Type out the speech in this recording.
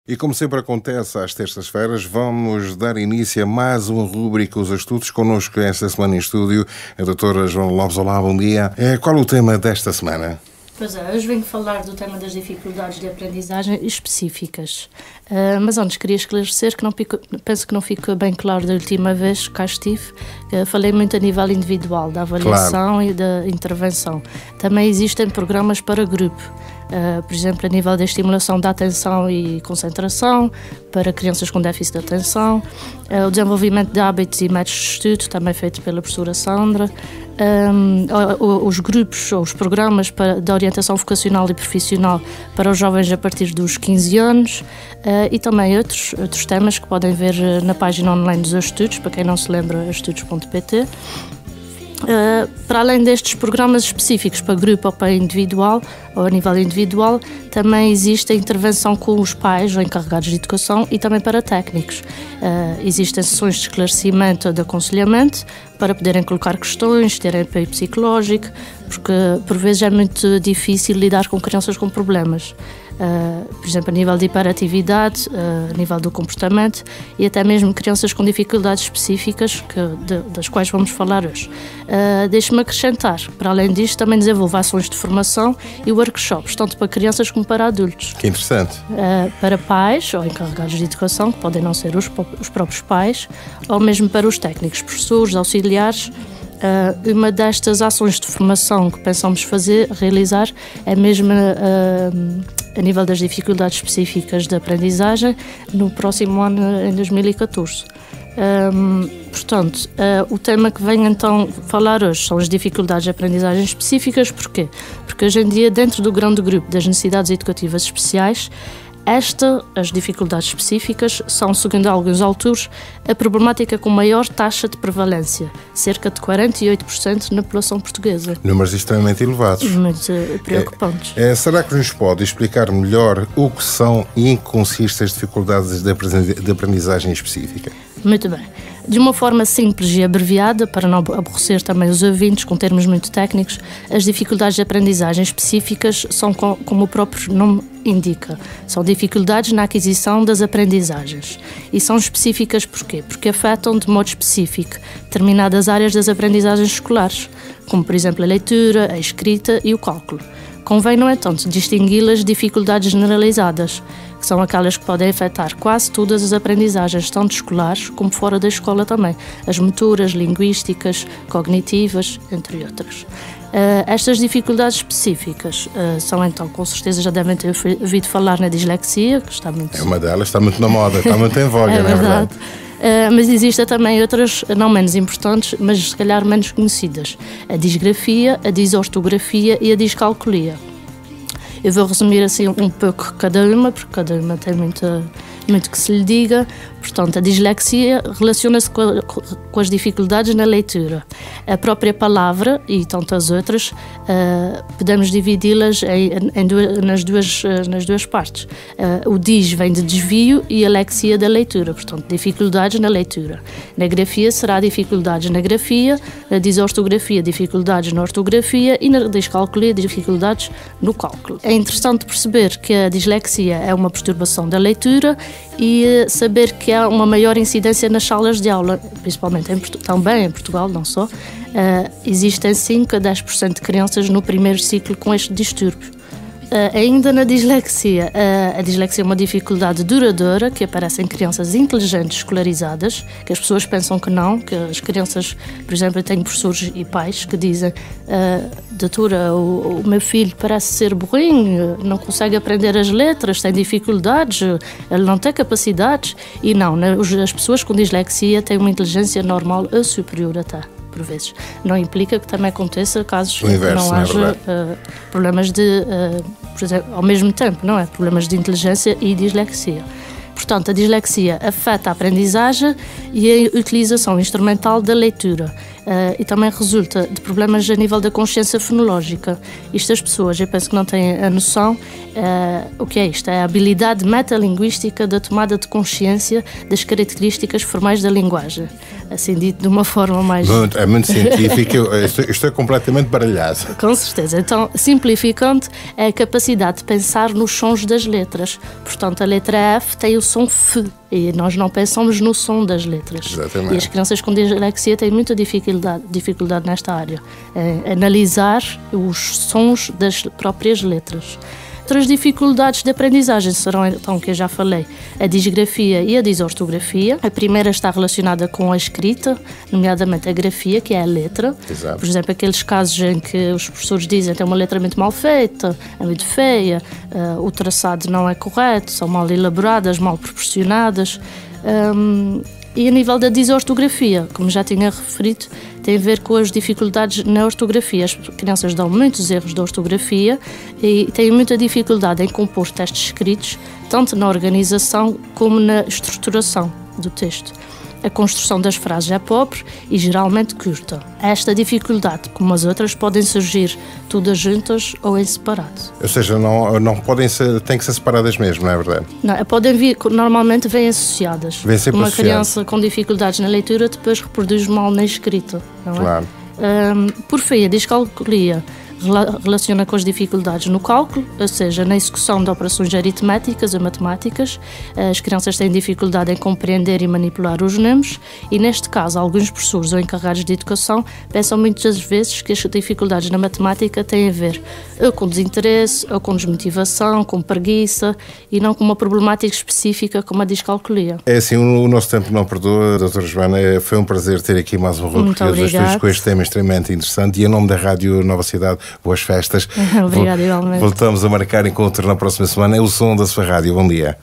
E como sempre acontece às terças-feiras, vamos dar início a mais uma rúbrica Os Estudos. Connosco esta semana em estúdio a doutora Joana Lopes. Olá, bom dia. Qual é o tema desta semana? Pois é, hoje venho falar do tema das dificuldades de aprendizagem específicas. Mas antes queria esclarecer que penso que não ficou bem claro da última vez que cá estive. Falei muito a nível individual, da avaliação e da intervenção. Também existem programas para grupo. Por exemplo, a nível da estimulação da atenção e concentração para crianças com déficit de atenção, o desenvolvimento de hábitos e métodos de estudo, também feito pela professora Sandra, os grupos ou os programas de orientação vocacional e profissional para os jovens a partir dos 15 anos e também outros temas que podem ver na página online dos Estudos, para quem não se lembra, estudos.pt. Para além destes programas específicos para grupo ou para individual, ou a nível individual, também existe a intervenção com os pais ou encarregados de educação e também para técnicos. Existem sessões de esclarecimento, de aconselhamento, para poderem colocar questões, terem apoio psicológico, porque por vezes é muito difícil lidar com crianças com problemas. Por exemplo, a nível de hiperatividade, a nível do comportamento e até mesmo crianças com dificuldades específicas das quais vamos falar hoje. Deixe-me acrescentar, para além disto, também desenvolvo ações de formação e workshops, tanto para crianças como para adultos. Que interessante. Para pais ou encarregados de educação, que podem não ser os próprios pais, ou mesmo para os técnicos, professores, auxiliares. Uma destas ações de formação que pensamos realizar é mesmo a nível das dificuldades específicas de aprendizagem no próximo ano, em 2014. Portanto, o tema que venho então falar hoje são as dificuldades de aprendizagem específicas. Porquê? Porque hoje em dia, dentro do grande grupo das necessidades educativas especiais, as dificuldades específicas são, segundo alguns autores, a problemática com maior taxa de prevalência, cerca de 48% na população portuguesa. Números extremamente elevados. Muito preocupantes. Será que nos pode explicar melhor o que são e em que consistem as dificuldades de aprendizagem específica? Muito bem. De uma forma simples e abreviada, para não aborrecer também os ouvintes com termos muito técnicos, as dificuldades de aprendizagem específicas são, como o próprio nome indica, são dificuldades na aquisição das aprendizagens. E são específicas porquê? Porque afetam de modo específico determinadas áreas das aprendizagens escolares, como por exemplo a leitura, a escrita e o cálculo. Convém, no entanto, distingui-las de dificuldades generalizadas, que são aquelas que podem afetar quase todas as aprendizagens, tanto escolares como fora da escola também, as motoras, linguísticas, cognitivas, entre outras. Estas dificuldades específicas são então, com certeza já devem ter ouvido falar na dislexia, que está muito... É uma delas, está muito na moda, está muito em voga, não é verdade? Mas existem também outras, não menos importantes, mas se calhar menos conhecidas. A disgrafia, a disortografia e a discalculia. Eu vou resumir assim um pouco cada uma, porque cada uma tem muito que se lhe diga. Portanto, a dislexia relaciona-se com as dificuldades na leitura. A própria palavra e tantas outras, podemos dividi-las nas duas partes. O dis vem de desvio e a lexia da leitura, portanto, dificuldades na leitura. Na grafia será dificuldades na grafia, na disortografia, dificuldades na ortografia e na discalculia, dificuldades no cálculo. É interessante perceber que a dislexia é uma perturbação da leitura e saber que há uma maior incidência nas salas de aula, principalmente também em Portugal, não só. Existem 5 a 10% de crianças no primeiro ciclo com este distúrbio. Ainda na dislexia, a dislexia é uma dificuldade duradoura que aparece em crianças inteligentes escolarizadas, que as pessoas pensam que não, que as crianças, por exemplo, eu tenho professores e pais que dizem: doutora, o meu filho parece ser burrinho, não consegue aprender as letras, tem dificuldades, ele não tem capacidades. E não, as pessoas com dislexia têm uma inteligência normal ou superior até. Por vezes. Não implica que também aconteça casos que não haja problemas por exemplo, ao mesmo tempo, não é? Problemas de inteligência e dislexia. Portanto, a dislexia afeta a aprendizagem e a utilização instrumental da leitura. e também resulta de problemas a nível da consciência fonológica. Isto as pessoas, eu penso que não têm a noção, o que é isto? É a habilidade metalinguística da tomada de consciência das características formais da linguagem. Assim dito de uma forma mais... É muito científico, estou completamente baralhado. Com certeza. Então, simplificando, é a capacidade de pensar nos sons das letras. Portanto, a letra F tem o som F e nós não pensamos no som das letras. Exatamente. E as crianças com dislexia têm muita dificuldade nesta área, em analisar os sons das próprias letras. Outras dificuldades de aprendizagem serão, então, que eu já falei, a disgrafia e a disortografia. A primeira está relacionada com a escrita, nomeadamente a grafia, que é a letra. Exato. Por exemplo, aqueles casos em que os professores dizem que tem uma letra muito mal feita, é muito feia, o traçado não é correto, são mal elaboradas, mal proporcionadas. E a nível da disortografia, como já tinha referido, tem a ver com as dificuldades na ortografia. As crianças dão muitos erros de ortografia e têm muita dificuldade em compor textos escritos, tanto na organização como na estruturação do texto. A construção das frases é pobre e geralmente curta. Esta dificuldade, como as outras, podem surgir todas juntas ou em separado. Ou seja, não podem ser, têm que ser separadas mesmo, não é verdade? Não, podem vir, normalmente vêm associadas. Vêm sempre uma associadas. Criança com dificuldades na leitura depois reproduz mal na escrita, não é? Claro. Por fim, a discalculia relaciona com as dificuldades no cálculo, ou seja, na execução de operações aritméticas ou matemáticas. As crianças têm dificuldade em compreender e manipular os números e, neste caso, alguns professores ou encarregados de educação pensam muitas vezes que as dificuldades na matemática têm a ver ou com desinteresse, ou com desmotivação, com preguiça e não com uma problemática específica como a discalculia. É assim, o nosso tempo não perdoa, doutora Joana. Foi um prazer ter aqui mais um rubrica dos estudos com este tema extremamente interessante e, em nome da Rádio Nova Cidade, boas festas. Obrigada, igualmente. Voltamos a marcar encontro na próxima semana. É o som da sua rádio. Bom dia.